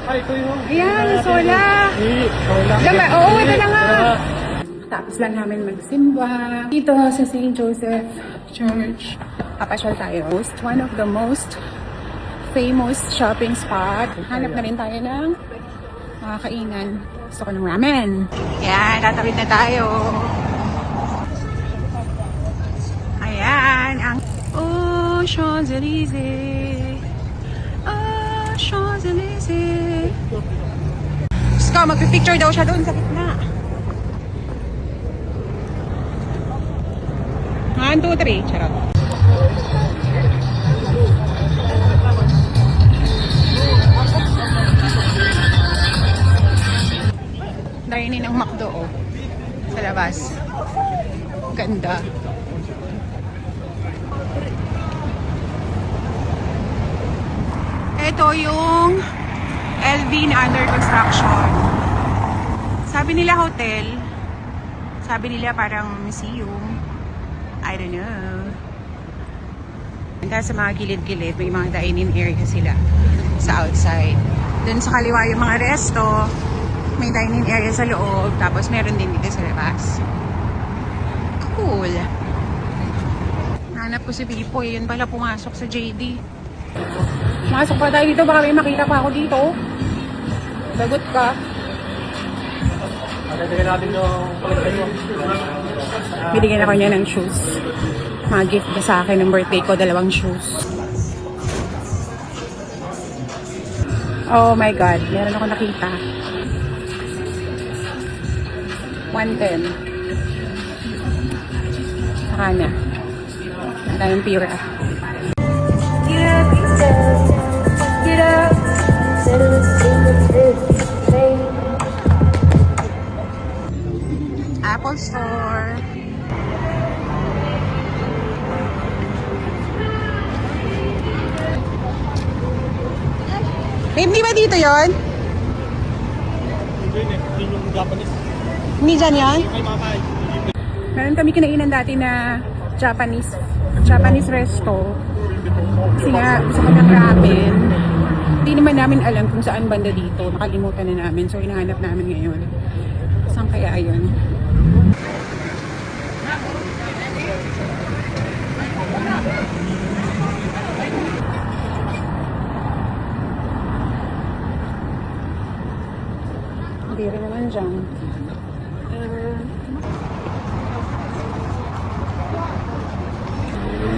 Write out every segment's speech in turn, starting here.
Ayan, Sola. Diba? Oo, ito na nga. Tapos lang namin magsimba dito sa St. Joseph Church. Papasyal tayo. One of the most famous shopping spot. Hanap na rin tayo ng kainan. Gusto ko ng ramen. Ayan, tatawid na tayo. Ayan, ang Champs-Élysées. Champs-Élysées. Diyos ko, magpipicture daw siya doon sa gitna. 1, 2, 3. Charot. Dining ng McDo, oh. Sa labas. Ganda. Ito yung LV na under construction. Sabi nila hotel. Sabi nila parang museum. I don't know. Hanggang sa mga gilid-gilid, may mga dining area sila sa outside. Dun sa kaliwa yung mga resto. May dining area sa loob. Tapos meron din dito sa labas. Cool. Hanap ko si Pipoy. Yun pala pumasok sa JD. Masok pa tayo dito. Baka may makita pa ako dito. Lagot ka. Binigyan ako niya ng shoes. Mga gift na sa akin ng birthday ko. 2 shoes. Oh my God. Meron ako nakita. 110. Saka na. Ang daming pira. Get up. Apple Store. Babe, di ba dito yon? Hindi yung Japanese. Hindi dyan yan? Ay, makakain. Meron kami kinainan dati na Japanese resto. Kasi nga, gusto ko ng ramen. Hindi naman namin alam kung saan banda dito. Nakalimutan na namin. So, hinahanap namin ngayon. Saan kaya yun? Hindi rin naman dyan.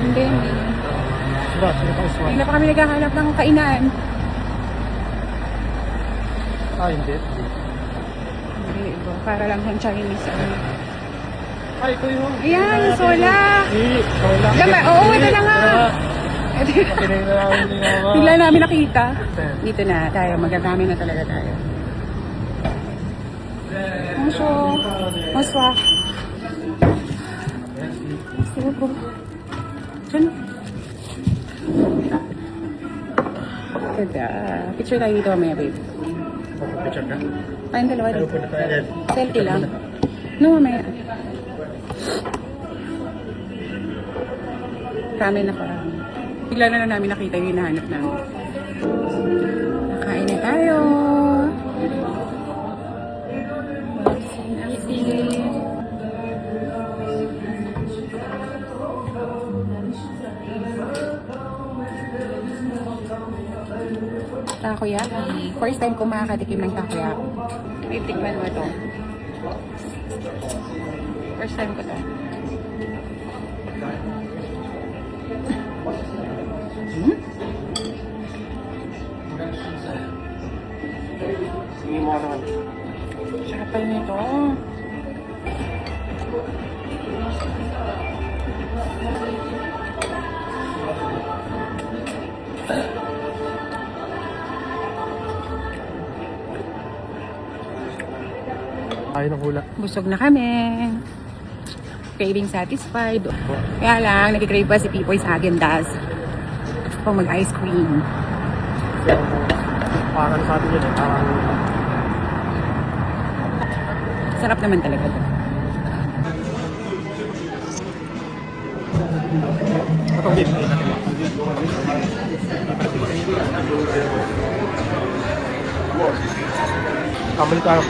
Hindi. Hindi na pa kami naghahanap ng kainan. Hindi. Hindi, iba. Para lang sa Chinese. Ay, ito yung... Ayan, Sola. Sola. Diba? Oo, ito na nga. Bigla namin nakita. Dito na tayo. Magagamit na talaga tayo. Bonsoir. Sige po. Diyan. Ganda. Picture tayo dito mamaya, babe. Picture ka? Tayong dalawa dito. Selfie lang. No, mamaya. Ramen ako. Bigla na lang namin nakita yung hinahanap namin. Nakain na tayo. Takoyaki. First time ko makakatikim ng takoyaki. Titikman mo ito. First time ko to. Sige mo naman. Sarap pala nito. Ayaw ng hula. Busog na kami. Craving satisfied. Kaya lang, nag-crave pa si Pipoy sa Häagen-Dazs. Gusto ko mag-ice cream. Parang sabi niya eh, parang... Sarap naman talaga to. Itong beef. Kamali tayo.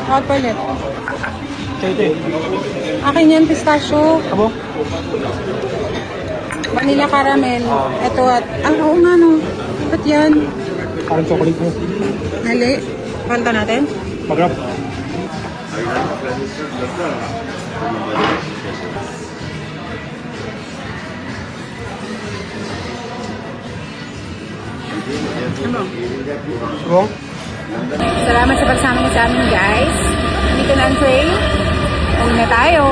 Chocolate. Ito eh. Akin yan, pistachio. Abo? Vanilla caramel. Ito at... Ah, oo nga no. Ba't yan? Parang chocolate mo. Mali. Kanta natin? Mag-rap. Ano? Wrong? Salamat sa pagsama niyo sa amin, guys. Dito na ang train. Uwi na tayo.